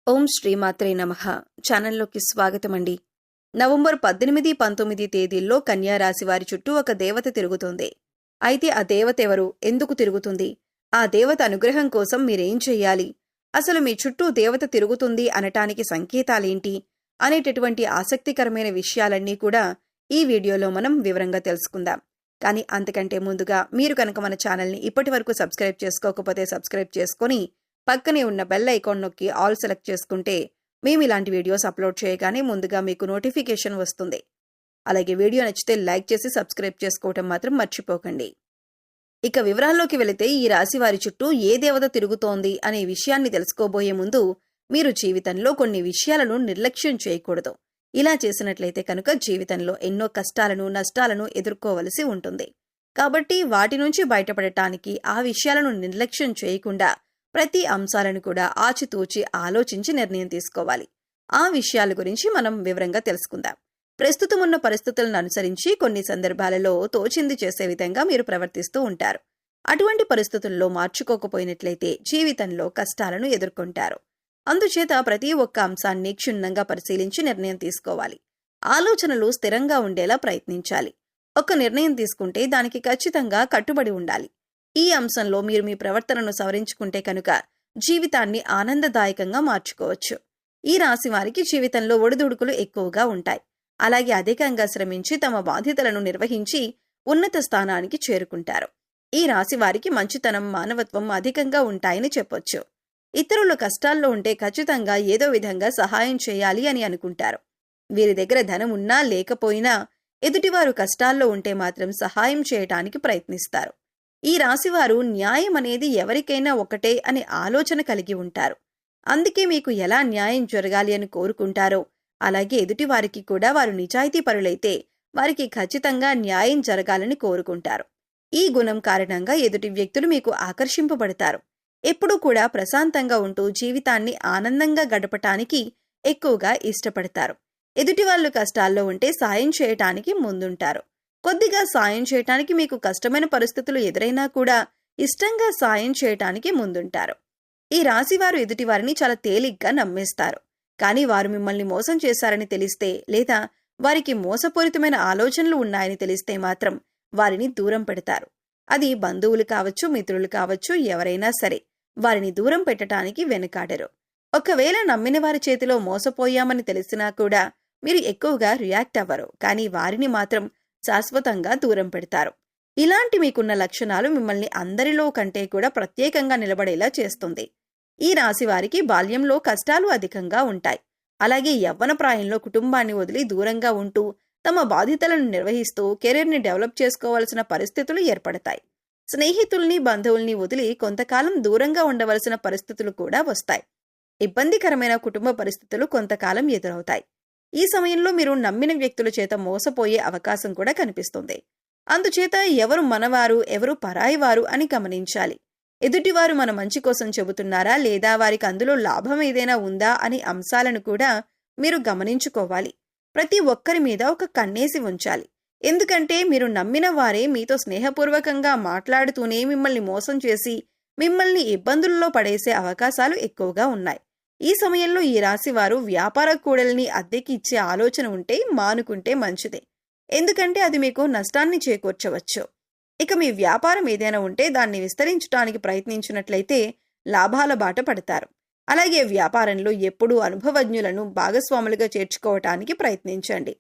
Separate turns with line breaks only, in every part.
ఓం శ్రీమాత్రే నమః. ఛానల్లోకి స్వాగతమండి. నవంబర్ 18, 19 తేదీల్లో కన్యా రాశి వారి చుట్టూ ఒక దేవత తిరుగుతోంది. అయితే ఆ దేవత ఎవరు? ఎందుకు తిరుగుతుంది? ఆ దేవత అనుగ్రహం కోసం మీరేం చెయ్యాలి? అసలు మీ చుట్టూ దేవత తిరుగుతుంది అనటానికి సంకేతాలేంటి? అనేటటువంటి ఆసక్తికరమైన విషయాలన్నీ కూడా ఈ వీడియోలో మనం వివరంగా తెలుసుకుందాం. కానీ అంతకంటే ముందుగా మీరు కనుక మన ఛానల్ని ఇప్పటి వరకు సబ్స్క్రైబ్ చేసుకోకపోతే సబ్స్క్రైబ్ చేసుకొని పక్కనే ఉన్న బెల్ ఐకాన్ నొక్కి ఆల్ సెలెక్ట్ చేసుకుంటే మేము ఇలాంటి వీడియోస్ అప్లోడ్ చేయగానే ముందుగా మీకు నోటిఫికేషన్ వస్తుంది. అలాగే వీడియో నచ్చితే లైక్ చేసి సబ్స్క్రైబ్ చేసుకోవటం మాత్రం మర్చిపోకండి. ఇక వివరాల్లోకి వెళితే ఈ రాశి వారి చుట్టూ ఏ దేవత తిరుగుతోంది అనే విషయాన్ని తెలుసుకోబోయే ముందు మీరు జీవితంలో కొన్ని విషయాలను నిర్లక్ష్యం చేయకూడదు. ఇలా చేసినట్లయితే కనుక జీవితంలో ఎన్నో కష్టాలను నష్టాలను ఎదుర్కోవలసి ఉంటుంది. కాబట్టి వాటి నుంచి బయటపడటానికి ఆ విషయాలను నిర్లక్ష్యం చేయకుండా ప్రతి అంశాలను కూడా ఆచితూచి ఆలోచించి నిర్ణయం తీసుకోవాలి. ఆ విషయాల గురించి మనం వివరంగా తెలుసుకుందాం. ప్రస్తుతం ఉన్న పరిస్థితులను అనుసరించి కొన్ని సందర్భాలలో తోచింది చేసే విధంగా మీరు ప్రవర్తిస్తూ ఉంటారు. అటువంటి పరిస్థితుల్లో మార్చుకోకపోయినట్లయితే జీవితంలో కష్టాలను ఎదుర్కొంటారు. అందుచేత ప్రతి ఒక్క అంశాన్ని క్షుణ్ణంగా పరిశీలించి నిర్ణయం తీసుకోవాలి. ఆలోచనలు స్థిరంగా ఉండేలా ప్రయత్నించాలి. ఒక నిర్ణయం తీసుకుంటే దానికి ఖచ్చితంగా కట్టుబడి ఉండాలి. ఈ అంశంలో మీరు మీ ప్రవర్తనను సవరించుకుంటే కనుక జీవితాన్ని ఆనందదాయకంగా మార్చుకోవచ్చు. ఈ రాశి వారికి జీవితంలో ఒడిదుడుకులు ఎక్కువగా ఉంటాయి. అలాగే అధికంగా శ్రమించి తమ బాధ్యతలను నిర్వహించి ఉన్నత స్థానానికి చేరుకుంటారు. ఈ రాశి వారికి మంచితనం, మానవత్వం అధికంగా ఉంటాయని చెప్పొచ్చు. ఇతరుల కష్టాల్లో ఉంటే ఖచ్చితంగా ఏదో విధంగా సహాయం చేయాలి అని అనుకుంటారు. వీరి దగ్గర ధనం ఉన్నా లేకపోయినా ఎదుటివారు కష్టాల్లో ఉంటే మాత్రం సహాయం చేయటానికి ప్రయత్నిస్తారు. ఈ రాశివారు న్యాయం అనేది ఎవరికైనా ఒకటే అనే ఆలోచన కలిగి ఉంటారు. అందుకే మీకు ఎలా న్యాయం జరగాలి అని కోరుకుంటారో అలాగే ఎదుటివారికి కూడా వారు నిజాయితీ పరులైతే వారికి ఖచ్చితంగా న్యాయం జరగాలని కోరుకుంటారు. ఈ గుణం కారణంగా ఎదుటి వ్యక్తులు మీకు ఆకర్షింపబడతారు. ఎప్పుడూ కూడా ప్రశాంతంగా ఉంటూ జీవితాన్ని ఆనందంగా గడపటానికి ఎక్కువగా ఇష్టపడతారు. ఎదుటి వాళ్ళు కష్టాల్లో ఉంటే సాయం చేయటానికి ముందుంటారు. కొద్దిగా సాయం చేయటానికి మీకు కష్టమైన పరిస్థితులు ఎదురైనా కూడా ఇష్టంగా సాయం చేయటానికి ముందుంటారు. ఈ రాశివారు ఎదుటివారిని చాలా తేలిగ్గా నమ్మేస్తారు. కానీ వారు మిమ్మల్ని మోసం చేశారని తెలిస్తే లేదా వారికి మోసపూరితమైన ఆలోచనలు ఉన్నాయని తెలిస్తే మాత్రం వారిని దూరం పెడతారు. అది బంధువులు కావచ్చు, మిత్రులు కావచ్చు, ఎవరైనా సరే వారిని దూరం పెట్టడానికి వెనుకాడరు. ఒకవేళ నమ్మిన వారి చేతిలో మోసపోయామని తెలిసినా కూడా మీరు ఎక్కువగా రియాక్ట్ అవ్వరు. కానీ వారిని మాత్రం శాశ్వతంగా దూరం పెడతారు. ఇలాంటి మీకున్న లక్షణాలు మిమ్మల్ని అందరిలో కంటే కూడా ప్రత్యేకంగా నిలబడేలా చేస్తుంది. ఈ రాశి వారికి బాల్యంలో కష్టాలు అధికంగా ఉంటాయి. అలాగే యవ్వన ప్రాయంలో కుటుంబాన్ని వదిలి దూరంగా ఉంటూ తమ బాధ్యతలను నిర్వహిస్తూ కెరీర్ని డెవలప్ చేసుకోవాల్సిన పరిస్థితులు ఏర్పడతాయి. స్నేహితుల్ని, బంధువుల్ని వదిలి కొంతకాలం దూరంగా ఉండవలసిన పరిస్థితులు కూడా వస్తాయి. ఇబ్బందికరమైన కుటుంబ పరిస్థితులు కొంతకాలం ఎదురవుతాయి. ఈ సమయంలో మీరు నమ్మిన వ్యక్తుల చేత మోసపోయే అవకాశం కూడా కనిపిస్తుంది. అందుచేత ఎవరు మనవారు, ఎవరు పరాయివారు అని గమనించాలి. ఎదుటివారు మన మంచి కోసం చెబుతున్నారా లేదా వారికి అందులో లాభం ఏదైనా ఉందా అనే అంశాలను కూడా మీరు గమనించుకోవాలి. ప్రతి ఒక్కరి మీద ఒక కన్నేసి ఉంచాలి. ఎందుకంటే మీరు నమ్మిన వారే మీతో స్నేహపూర్వకంగా మాట్లాడుతూనే మిమ్మల్ని మోసం చేసి మిమ్మల్ని ఇబ్బందుల్లో పడేసే అవకాశాలు ఎక్కువగా ఉన్నాయి. ఈ సమయంలో ఈ రాశివారు వ్యాపార కూడలిని అద్దెకి ఇచ్చే ఆలోచన ఉంటే మానుకుంటే మంచిదే. ఎందుకంటే అది మీకు నష్టాన్ని చేకూర్చవచ్చు. ఇక మీ వ్యాపారం ఏదైనా ఉంటే దాన్ని విస్తరించడానికి ప్రయత్నించినట్లయితే లాభాల బాట పడతారు. అలాగే వ్యాపారంలో ఎప్పుడూ అనుభవజ్ఞులను భాగస్వాములుగా చేర్చుకోవటానికి ప్రయత్నించండి.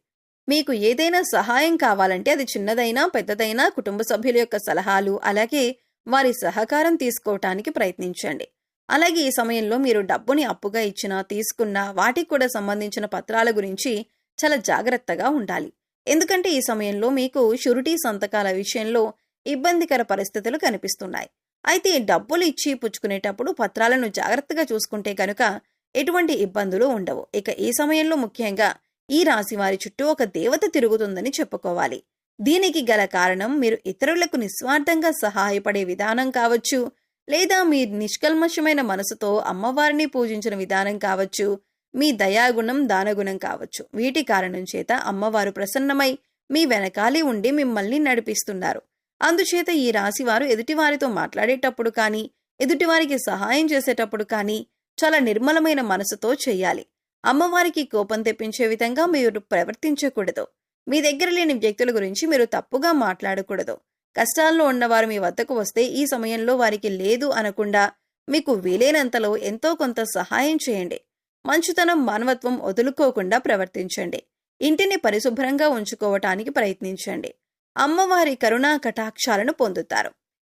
మీకు ఏదైనా సహాయం కావాలంటే అది చిన్నదైనా పెద్దదైనా కుటుంబ సభ్యుల యొక్క సలహాలు అలాగే వారి సహకారం తీసుకోవటానికి ప్రయత్నించండి. అలాగే ఈ సమయంలో మీరు డబ్బుని అప్పుగా ఇచ్చినా తీసుకున్నా వాటికి కూడా సంబంధించిన పత్రాల గురించి చాలా జాగ్రత్తగా ఉండాలి. ఎందుకంటే ఈ సమయంలో మీకు షూరిటీ సంతకాల విషయంలో ఇబ్బందికర పరిస్థితులు కనిపిస్తున్నాయి. అయితే డబ్బులు ఇచ్చి పుచ్చుకునేటప్పుడు పత్రాలను జాగ్రత్తగా చూసుకుంటే కనుక ఎటువంటి ఇబ్బందులు ఉండవు. ఇక ఈ సమయంలో ముఖ్యంగా ఈ రాశి వారి చుట్టూ ఒక దేవత తిరుగుతుందని చెప్పుకోవాలి. దీనికి గల కారణం మీరు ఇతరులకు నిస్వార్థంగా సహాయపడే విధానం కావచ్చు, లేదా మీ నిష్కల్మషమైన మనసుతో అమ్మవారిని పూజించిన విధానం కావచ్చు, మీ దయాగుణం, దానగుణం కావచ్చు. వీటి కారణం చేత అమ్మవారు ప్రసన్నమై మీ వెనకాలి ఉండి మిమ్మల్ని నడిపిస్తున్నారు. అందుచేత ఈ రాశివారు ఎదుటివారితో మాట్లాడేటప్పుడు కానీ ఎదుటివారికి సహాయం చేసేటప్పుడు కానీ చాలా నిర్మలమైన మనసుతో చేయాలి. అమ్మవారికి కోపం తెప్పించే విధంగా మీరు ప్రవర్తించకూడదు. మీ దగ్గర లేని వ్యక్తుల గురించి మీరు తప్పుగా మాట్లాడకూడదు. కష్టాల్లో ఉన్నవారు మీ వద్దకు వస్తే ఈ సమయంలో వారికి లేదు అనకుండా మీకు వీలైనంతలో ఎంతో కొంత సహాయం చేయండి. మంచుతనం, మానవత్వం వదులుకోకుండా ప్రవర్తించండి. ఇంటిని పరిశుభ్రంగా ఉంచుకోవటానికి ప్రయత్నించండి. అమ్మవారి కరుణా కటాక్షాలను పొందుతారు.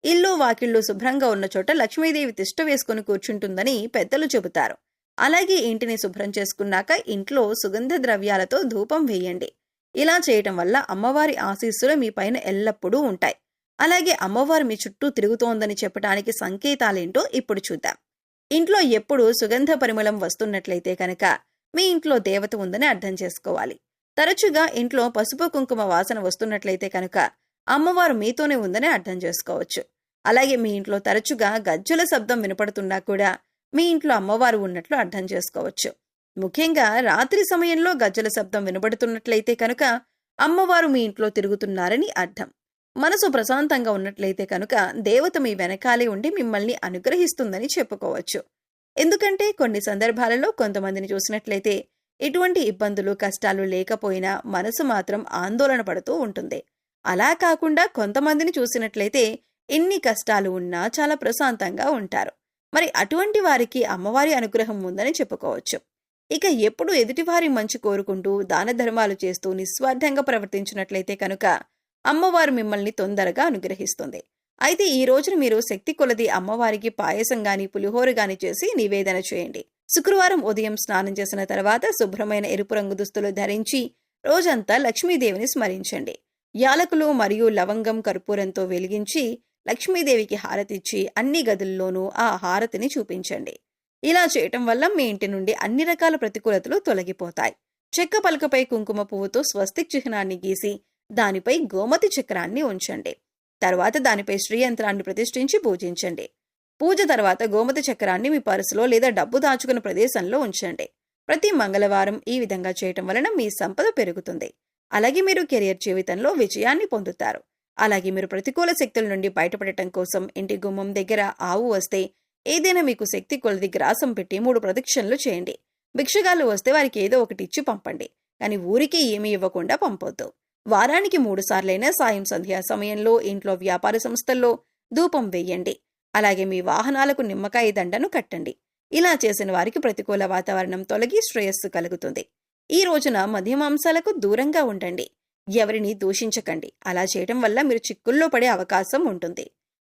ఇల్లు వాకిళ్ళు శుభ్రంగా ఉన్న చోట లక్ష్మీదేవి తిష్ట వేసుకుని కూర్చుంటుందని పెద్దలు చెబుతారు. అలాగే ఇంటిని శుభ్రం చేసుకున్నాక ఇంట్లో సుగంధ ద్రవ్యాలతో ధూపం వేయండి. ఇలా చేయటం వల్ల అమ్మవారి ఆశీస్సులు మీ పైన ఎల్లప్పుడూ ఉంటాయి. అలాగే అమ్మవారు మీ చుట్టూ తిరుగుతోందని చెప్పడానికి సంకేతాలేంటో ఇప్పుడు చూద్దాం. ఇంట్లో ఎప్పుడు సుగంధ పరిమళం వస్తున్నట్లయితే కనుక మీ ఇంట్లో దేవత ఉందని అర్థం చేసుకోవాలి. తరచుగా ఇంట్లో పసుపు కుంకుమ వాసన వస్తున్నట్లయితే కనుక అమ్మవారు మీతోనే ఉందని అర్థం చేసుకోవచ్చు. అలాగే మీ ఇంట్లో తరచుగా గజ్జల శబ్దం వినపడుతున్నా కూడా మీ ఇంట్లో అమ్మవారు ఉన్నట్లు అర్థం చేసుకోవచ్చు. ముఖ్యంగా రాత్రి సమయంలో గజ్జల శబ్దం వినబడుతున్నట్లయితే కనుక అమ్మవారు మీ ఇంట్లో తిరుగుతున్నారని అర్థం. మనసు ప్రశాంతంగా ఉన్నట్లయితే కనుక దేవత మీ వెనకాలే ఉండి మిమ్మల్ని అనుగ్రహిస్తుందని చెప్పుకోవచ్చు. ఎందుకంటే కొన్ని సందర్భాలలో కొంతమందిని చూసినట్లయితే ఎటువంటి ఇబ్బందులు, కష్టాలు లేకపోయినా మనసు మాత్రం ఆందోళన పడుతూ ఉంటుంది. అలా కాకుండా కొంతమందిని చూసినట్లయితే ఎన్ని కష్టాలు ఉన్నా చాలా ప్రశాంతంగా ఉంటారు. మరి అటువంటి వారికి అమ్మవారి అనుగ్రహం ఉందని చెప్పుకోవచ్చు. ఇక ఎప్పుడు ఎదుటివారి మంచి కోరుకుంటూ దాన ధర్మాలు చేస్తూ నిస్వార్థంగా ప్రవర్తించినట్లయితే కనుక అమ్మవారు మిమ్మల్ని తొందరగా అనుగ్రహిస్తుంది. అయితే ఈ రోజున మీరు శక్తి కొలది అమ్మవారికి పాయసం గాని, పులిహోర గాని చేసి నివేదన చేయండి. శుక్రవారం ఉదయం స్నానం చేసిన తర్వాత శుభ్రమైన ఎరుపు రంగు దుస్తులు ధరించి రోజంతా లక్ష్మీదేవిని స్మరించండి. యాలకులు మరియు లవంగం కర్పూరంతో వెలిగించి లక్ష్మీదేవికి హారతిచ్చి అన్ని గదుల్లోనూ ఆ హారతిని చూపించండి. ఇలా చేయటం వల్ల మీ ఇంటి నుండి అన్ని రకాల ప్రతికూలతలు తొలగిపోతాయి. చెక్క పలకపై కుంకుమ పువ్వుతో స్వస్తిక్ చిహ్నాన్ని గీసి దానిపై గోమతి చక్రాన్ని ఉంచండి. తర్వాత దానిపై శ్రీయంత్రాన్ని ప్రతిష్ఠించి పూజించండి. పూజ తర్వాత గోమతి చక్రాన్ని మీ పర్సులో లేదా డబ్బు దాచుకున్న ప్రదేశంలో ఉంచండి. ప్రతి మంగళవారం ఈ విధంగా చేయటం వలన మీ సంపద పెరుగుతుంది. అలాగే మీరు కెరియర్ జీవితంలో విజయాన్ని పొందుతారు. అలాగే మీరు ప్రతికూల శక్తుల నుండి బయటపడటం కోసం ఇంటి గుమ్మం దగ్గర ఆవు వస్తే ఏదైనా మీకు శక్తి కొలది గ్రాసం పెట్టి 3 ప్రదక్షిణలు చేయండి. భిక్షగాళ్ళు వస్తే వారికి ఏదో ఒకటి ఇచ్చి పంపండి. కానీ ఊరికి ఏమీ ఇవ్వకుండా పంపొద్దు. వారానికి 3 సార్లైనా సాయం సంధ్యా సమయంలో ఇంట్లో వ్యాపార సంస్థల్లో ధూపం వేయండి. అలాగే మీ వాహనాలకు నిమ్మకాయ దండను కట్టండి. ఇలా చేసిన వారికి ప్రతికూల వాతావరణం తొలగి శ్రేయస్సు కలుగుతుంది. ఈ రోజున మద్యమాంసాలకు దూరంగా ఉండండి. ఎవరిని దూషించకండి. అలా చేయడం వల్ల మీరు చిక్కుల్లో పడే అవకాశం ఉంటుంది.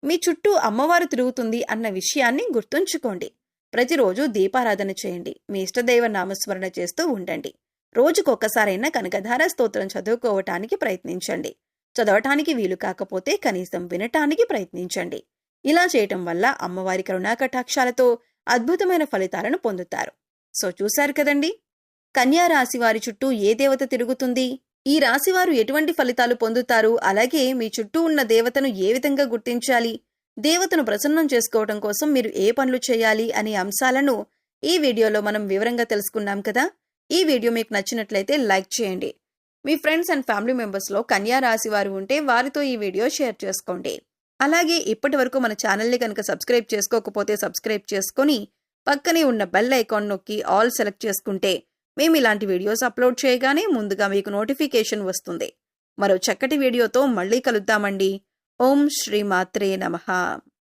మీ చుట్టూ అమ్మవారు తిరుగుతుంది అన్న విషయాన్ని గుర్తుంచుకోండి. ప్రతిరోజు దీపారాధన చేయండి. మీ ఇష్టదైవ నామస్మరణ చేస్తూ ఉండండి. రోజుకొక్కసారైనా కనకధార స్తోత్రం చదువుకోవటానికి ప్రయత్నించండి. చదవటానికి వీలు కాకపోతే కనీసం వినటానికి ప్రయత్నించండి. ఇలా చేయటం వల్ల అమ్మవారి కరుణాకటాక్షాలతో అద్భుతమైన ఫలితాలను పొందుతారు. సో చూశారు కదండి, కన్యా రాశి వారి చుట్టూ ఏ దేవత తిరుగుతుంది, ఈ రాశివారు ఎటువంటి ఫలితాలు పొందుతారు, అలాగే మీ చుట్టూ ఉన్న దేవతను ఏ విధంగా గుర్తించాలి, దేవతను ప్రసన్నం చేసుకోవటం కోసం మీరు ఏ పనులు చేయాలి అనే అంశాలను ఈ వీడియోలో మనం వివరంగా తెలుసుకున్నాం కదా. ఈ వీడియో మీకు నచ్చినట్లయితే లైక్ చేయండి. మీ ఫ్రెండ్స్ అండ్ ఫ్యామిలీ మెంబర్స్లో కన్యా రాశి వారు ఉంటే వారితో ఈ వీడియో షేర్ చేసుకోండి. అలాగే ఇప్పటి వరకు మన ఛానల్ని కనుక సబ్స్క్రైబ్ చేసుకోకపోతే సబ్స్క్రైబ్ చేసుకొని పక్కనే ఉన్న బెల్ ఐకాన్ నొక్కి ఆల్ సెలెక్ట్ చేసుకుంటే మేము ఇలాంటి వీడియోస్ అప్లోడ్ చేయగానే ముందుగా మీకు నోటిఫికేషన్ వస్తుంది. మరో చక్కటి వీడియోతో మళ్ళీ కలుద్దామండి. ఓం శ్రీ మాత్రే నమః.